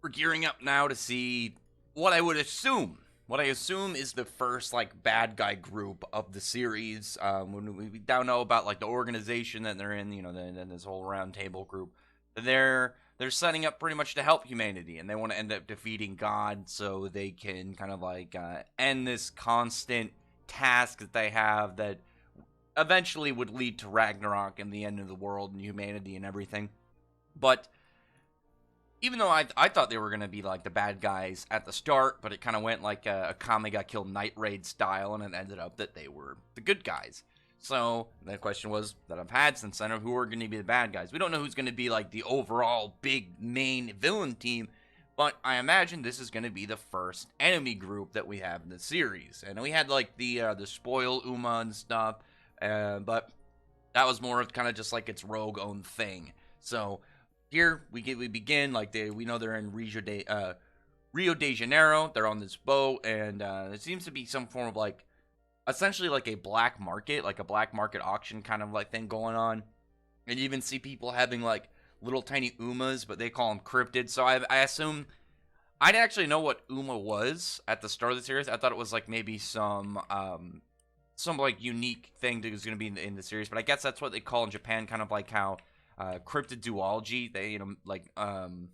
we're gearing up now to see what I would assume. What I assume is the first like bad guy group of the series. When we don't know about like the organization that they're in, this whole round table group. They're setting up pretty much to help humanity, and they want to end up defeating God so they can kind of like end this constant task that they have that eventually would lead to Ragnarok and the end of the world and humanity and everything. But even though I thought they were going to be like the bad guys at the start, but it kind of went like a Kami got killed Night Raid style, and it ended up that they were the good guys. So the question was that I've had since then, who are going to be the bad guys? We don't know who's going to be like the overall big main villain team, but I imagine this is going to be the first enemy group that we have in the series. And we had like the spoil Uma and stuff, but that was more of kind of just like its rogue own thing. So here we begin like we know they're in Rio de Janeiro. They're on this boat, and it seems to be some form of like essentially like a black market auction kind of like thing going on. And you even see people having like little tiny Umas, but they call them cryptids. So I assume I didn't actually know what Uma was at the start of the series. I thought it was like maybe some like unique thing that was going to be in the series, but I guess that's what they call in Japan, kind of like how cryptozoology, they, I don't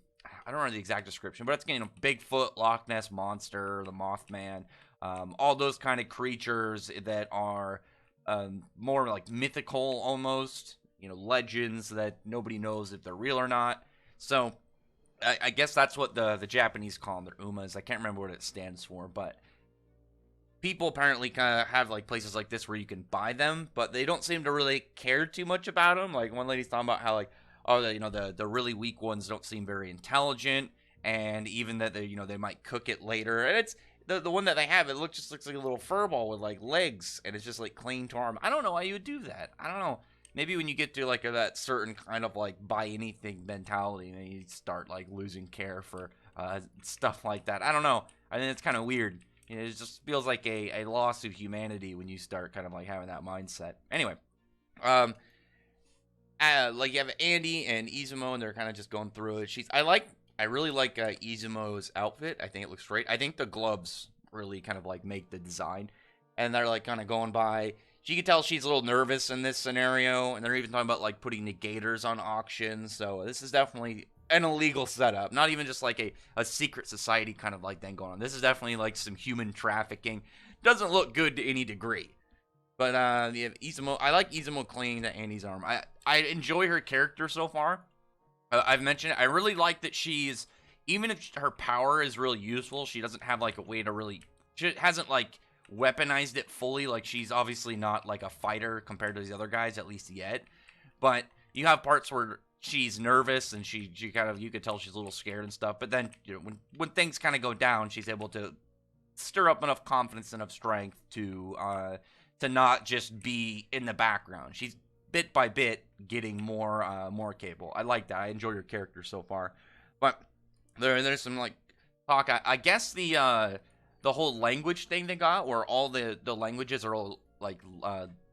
know the exact description, but it's, Bigfoot, Loch Ness Monster, the Mothman, all those kind of creatures that are more like mythical almost, legends that nobody knows if they're real or not. So I guess that's what the Japanese call them, their Umas. I can't remember what it stands for, but people apparently kind of have like places like this where you can buy them, but they don't seem to really care too much about them. Like one lady's talking about how like, oh, the really weak ones don't seem very intelligent, and even that they might cook it later. And it's the one that they have, it looks like a little fur ball with like legs, and it's just like clinging to arm. I don't know why you would do that. I don't know. Maybe when you get to like that certain kind of like buy anything mentality, and you start like losing care for stuff like that. I don't know. I think it's kind of weird. It just feels like a loss of humanity when you start kind of like having that mindset. Anyway, like you have Andy and Izumo, and they're kind of just going through it. I really like Izumo's outfit. I think it looks great. I think the gloves really kind of like make the design, and they're like kind of going by. You can tell she's a little nervous in this scenario, and they're even talking about like putting negators on auction. So this is definitely an illegal setup, not even just like a secret society kind of like thing going on. This is definitely like some human trafficking. Doesn't look good to any degree. But yeah, Izumo, I like Izumo clinging to Andy's arm. I enjoy her character so far. I've mentioned it. I really like that she's, even if her power is really useful, she doesn't have like a way to really, she hasn't like weaponized it fully. Like she's obviously not like a fighter compared to these other guys, at least yet. But you have parts where she's nervous, and she kind of, you could tell she's a little scared and stuff, but then when things kind of go down, she's able to stir up enough confidence, enough strength to not just be in the background. She's bit by bit getting more capable. I like that. I enjoy her character so far. But there's some like talk. I guess the whole language thing they got, where all the languages are all like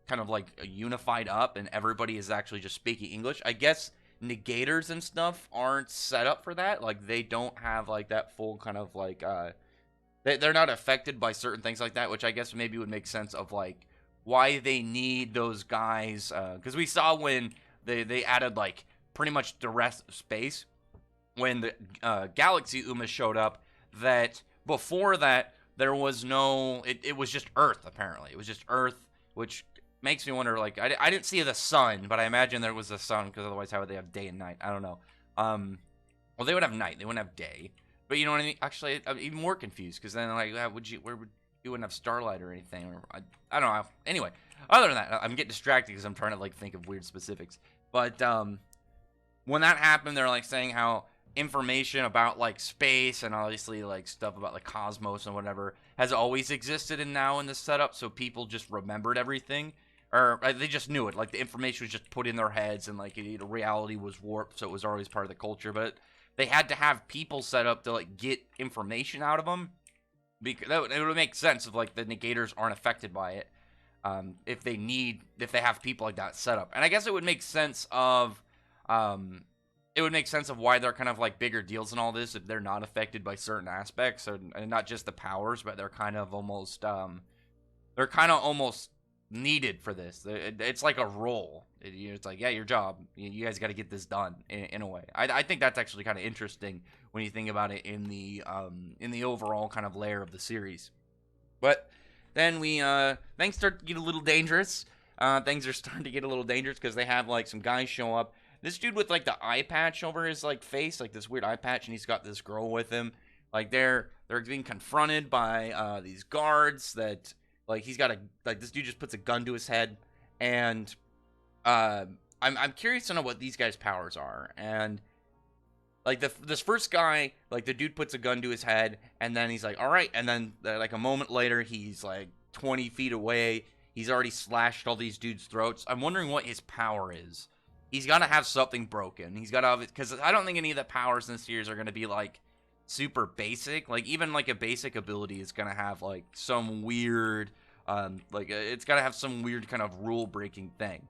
kind of like unified up, and everybody is actually just speaking English. I guess negators and stuff aren't set up for that. Like they don't have like that full kind of like they're not affected by certain things like that, which I guess maybe would make sense of like why they need those guys, because we saw when they added like pretty much the rest of space when the Galaxy Uma showed up, that before that there was no, it was just Earth. Apparently it was just Earth, which makes me wonder, like, I didn't see the sun, but I imagine there was a sun, because otherwise how would they have day and night? I don't know. Well, they would have night, they wouldn't have day. But you know what I mean? Actually, I'm even more confused, because then, like, you wouldn't have starlight or anything, or I don't know. Anyway, other than that, I'm getting distracted because I'm trying to, like, think of weird specifics. But, when that happened, they're, like, saying how information about, like, space and obviously, like, stuff about, like, cosmos and whatever has always existed in the setup, so people just remembered everything. Or they just knew it. Like, the information was just put in their heads, and, like, reality was warped, so it was always part of the culture. But they had to have people set up to, like, get information out of them. Because it would make sense if, like, the negators aren't affected by it. If they have people like that set up. And I guess it would make sense of, it would make sense of why they're kind of like bigger deals and all this if they're not affected by certain aspects, and not just the powers, but they're kind of almost needed for this. It's like a role. It's like, yeah, your job. You guys got to get this done in a way. I think that's actually kind of interesting when you think about it in the overall kind of layer of the series. But then things start to get a little dangerous. Things are starting to get a little dangerous because they have like some guys show up. This dude with like the eye patch over his like face, like this weird eye patch, and he's got this girl with him. Like they're being confronted by these guards that like he's got this dude just puts a gun to his head, and I'm curious to know what these guys' powers are. And like this first guy, like the dude puts a gun to his head, and then he's like, all right, and then like a moment later, he's like 20 feet away. He's already slashed all these dudes' throats. I'm wondering what his power is. He's got to have something broken. He's got to have it, because I don't think any of the powers in this series are going to be like super basic. Like even like a basic ability is going to have like some weird, it's got to have some weird kind of rule breaking thing.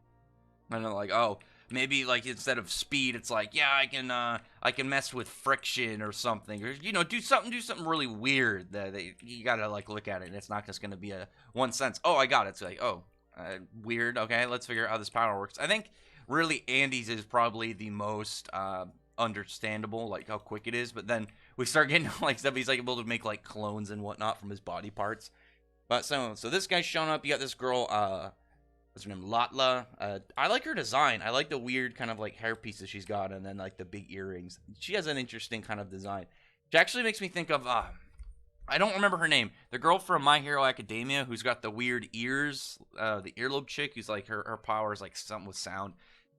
I don't know, like, oh, maybe like instead of speed, it's like, yeah, I can mess with friction or something, or do something really weird that you gotta like look at it, and it's not just gonna be a one sense. Oh, I got it. It's like, oh, weird. Okay, let's figure out how this power works. I think really Andy's is probably the most understandable, like how quick it is. But then we start getting like stuff. He's like able to make like clones and whatnot from his body parts. But so this guy's showing up. You got this girl. What's her name? Latla. I like her design. I like the weird kind of like hair pieces she's got, and then like the big earrings. She has an interesting kind of design. She actually makes me think of I don't remember her name. The girl from My Hero Academia who's got the weird ears, the earlobe chick who's like her power is like something with sound.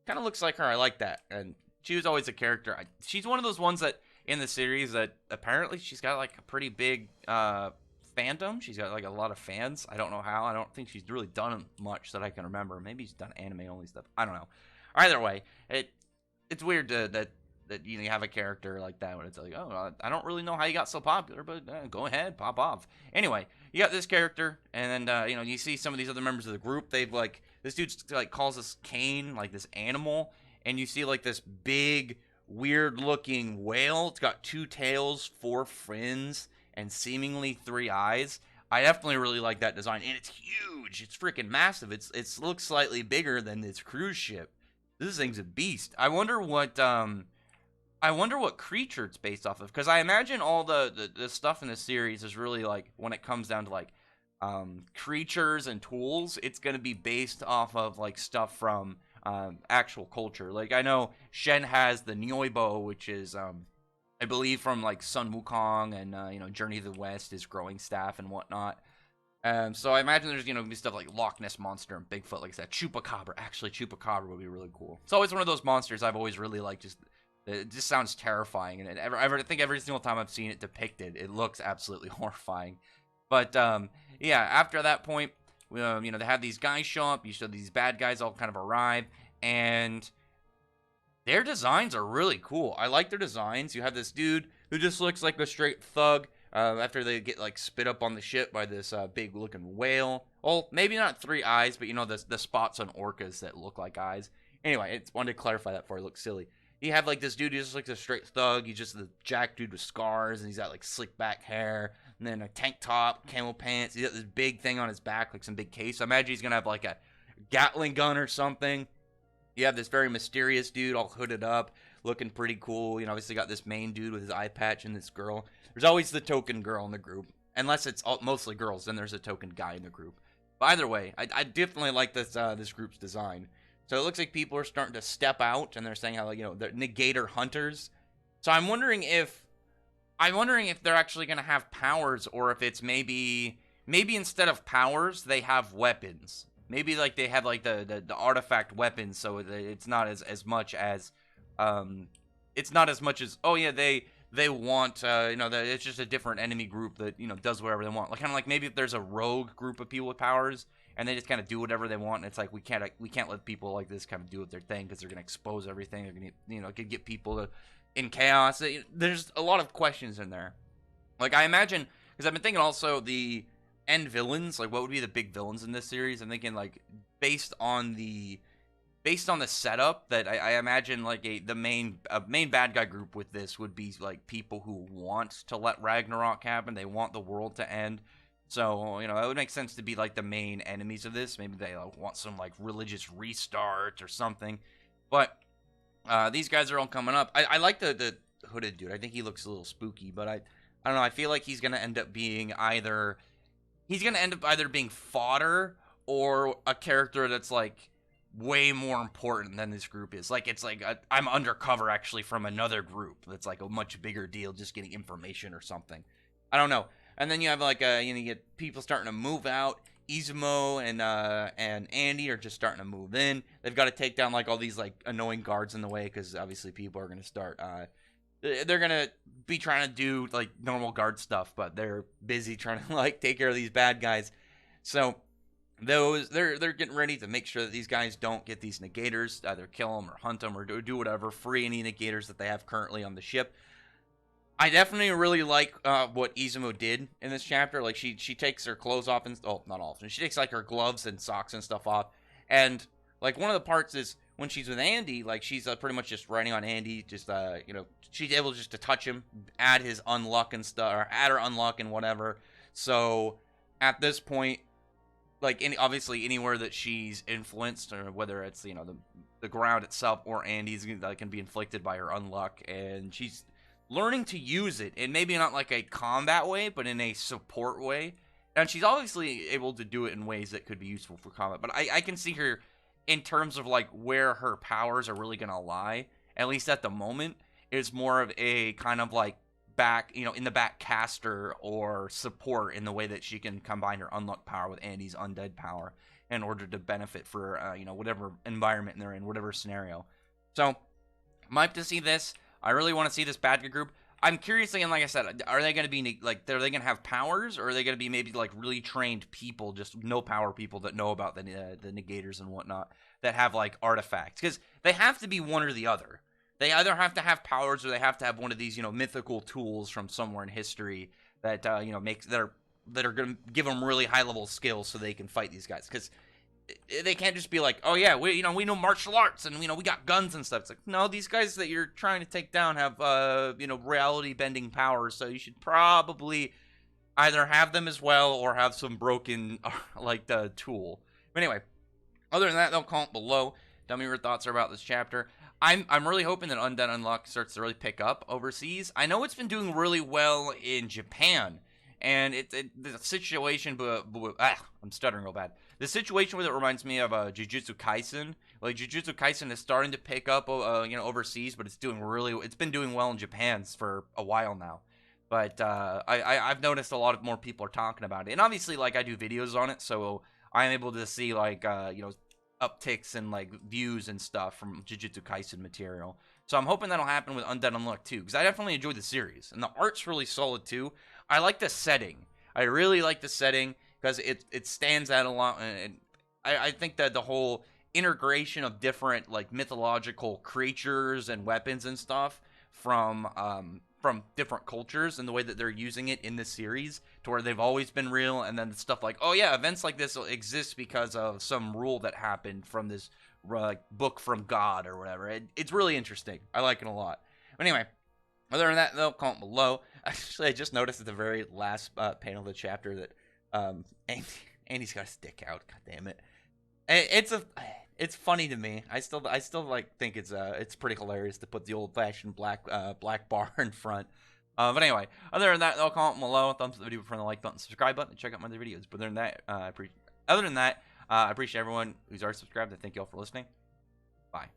Kind of looks like her. I like that. And she was always a character. She's one of those ones that in the series that apparently she's got like a pretty big fandom. She's got like a lot of fans. I don't know how. I don't think she's really done much that I can remember. Maybe she's done anime only stuff. I don't know. Either way, it's weird that you have a character like that when it's like, oh, I don't really know how you got so popular, but go ahead, pop off. Anyway, you got this character, and then you see some of these other members of the group. They've like this dude like calls this Kane like this animal, and you see like this big weird looking whale. It's got 2 tails, 4 fins, and seemingly 3 eyes. I definitely really like that design, and it's huge. It's freaking massive. It looks slightly bigger than this cruise ship. This thing's a beast. I wonder what creature it's based off of, because I imagine all the stuff in this series is really like when it comes down to like creatures and tools, it's gonna be based off of like stuff from actual culture. Like I know Shen has the Nyoibo, which is I believe from like Sun Wukong and Journey to the West, his growing staff and whatnot. So I imagine there's be stuff like Loch Ness Monster and Bigfoot, like I said. Chupacabra. Actually, Chupacabra would be really cool. It's always one of those monsters I've always really liked. It just sounds terrifying, and I think every single time I've seen it depicted, it looks absolutely horrifying. But yeah, after that point, they have these guys show up. You show these bad guys all kind of arrive, and their designs are really cool. I like their designs. You have this dude who just looks like a straight thug after they get like spit up on the ship by this big looking whale. Well, maybe not 3 eyes, but the spots on orcas that look like eyes. Anyway, I wanted to clarify that before I look silly. You have like this dude who's just like a straight thug. He's just the jack dude with scars, and he's got like slick back hair, and then a tank top, camel pants. He's got this big thing on his back, like some big case. So I imagine he's gonna have like a Gatling gun or something. You have this very mysterious dude all hooded up, looking pretty cool. Obviously got this main dude with his eye patch and this girl. There's always the token girl in the group. Unless it's mostly girls, then there's a token guy in the group. But either way, I definitely like this group's design. So it looks like people are starting to step out, and they're saying how they're negator hunters. So I'm wondering if they're actually going to have powers, or if it's maybe instead of powers they have weapons. Maybe like they have like the artifact weapons, so it's not as much as oh yeah, they want it's just a different enemy group that does whatever they want. Like kind of like maybe if there's a rogue group of people with powers and they just kind of do whatever they want, and it's like we can't let people like this kind of do their thing because they're gonna expose everything. They're gonna could get people in chaos. There's a lot of questions in there. Like I imagine, because I've been thinking also the end villains, like what would be the big villains in this series. I'm thinking like based on the based on the setup, that I imagine like the main bad guy group with this would be like people who want to let Ragnarok happen. They want the world to end. So, you know, it would make sense to be like the main enemies of this. Maybe they want some like religious restart or something. But these guys are all coming up. I like the hooded dude. I think he looks a little spooky, but I don't know. I feel like he's gonna end up being either being fodder or a character that's like way more important than this group is. Like it's like I'm undercover actually from another group that's like a much bigger deal, just getting information or something. I don't know. And then you have like you get people starting to move out. Izumo and Andy are just starting to move in. They've got to take down like all these like annoying guards in the way because obviously people are gonna start. They're gonna be trying to do like normal guard stuff, but they're busy trying to like take care of these bad guys. So they're getting ready to make sure that these guys don't get these negators, either kill them or hunt them or do whatever, free any negators that they have currently on the ship. I definitely really like what Izumo did in this chapter. Like she takes her clothes off and not all of them. She takes like her gloves and socks and stuff off. And like one of the parts is when she's with Andy, like she's pretty much just riding on Andy. Just she's able just to touch him, add his unluck and stuff, or add her unluck and whatever. So at this point, like obviously anywhere that she's influenced, or whether it's the ground itself or Andy's, that can be inflicted by her unluck, and she's learning to use it, and maybe not like a combat way, but in a support way. And she's obviously able to do it in ways that could be useful for combat. But I can see her in terms of like where her powers are really gonna lie, at least at the moment, is more of a kind of like back, in the back caster or support, in the way that she can combine her unlock power with Andy's undead power in order to benefit for whatever environment they're in, whatever scenario. So I'm hyped to see this. I really want to see this bad guy group. I'm curious, and like I said, are they going to be like, are they going to have powers, or are they going to be maybe like really trained people, just no power people that know about the negators and whatnot, that have like artifacts? Because they have to be one or the other. They either have to have powers, or they have to have one of these mythical tools from somewhere in history that makes that are going to give them really high level skills so they can fight these guys. Because they can't just be like, oh yeah, we know martial arts and we got guns and stuff. It's like, no, these guys that you're trying to take down have reality bending powers, so you should probably either have them as well or have some broken like the tool. But anyway, other than that, they'll comment below. Tell me your thoughts are about this chapter. I'm really hoping that Undead Unluck starts to really pick up overseas. I know it's been doing really well in Japan. And the situation, I'm stuttering real bad. The situation with it reminds me of Jujutsu Kaisen. Like Jujutsu Kaisen is starting to pick up, overseas, but it's been doing well in Japan for a while now. But I've noticed a lot of more people are talking about it, and obviously, like I do videos on it, so I'm able to see like upticks and like views and stuff from Jujutsu Kaisen material. So I'm hoping that'll happen with Undead Unluck too, because I definitely enjoyed the series, and the art's really solid too. I like the setting. I really like the setting because it stands out a lot, and I think that the whole integration of different like mythological creatures and weapons and stuff from different cultures, and the way that they're using it in this series to where they've always been real, and then stuff like, oh yeah, events like this exist because of some rule that happened from this book from God or whatever. It's really interesting. I like it a lot. But anyway, other than that, though, comment below. Actually, I just noticed at the very last panel of the chapter that Andy's got a stick out. God damn it! It's funny to me. I still like think it's pretty hilarious to put the old-fashioned black bar in front. But anyway, other than that, though, comment below. Thumbs up the video for the like button, subscribe button, and check out my other videos. But other than that, I appreciate everyone who's already subscribed. I thank you all for listening. Bye.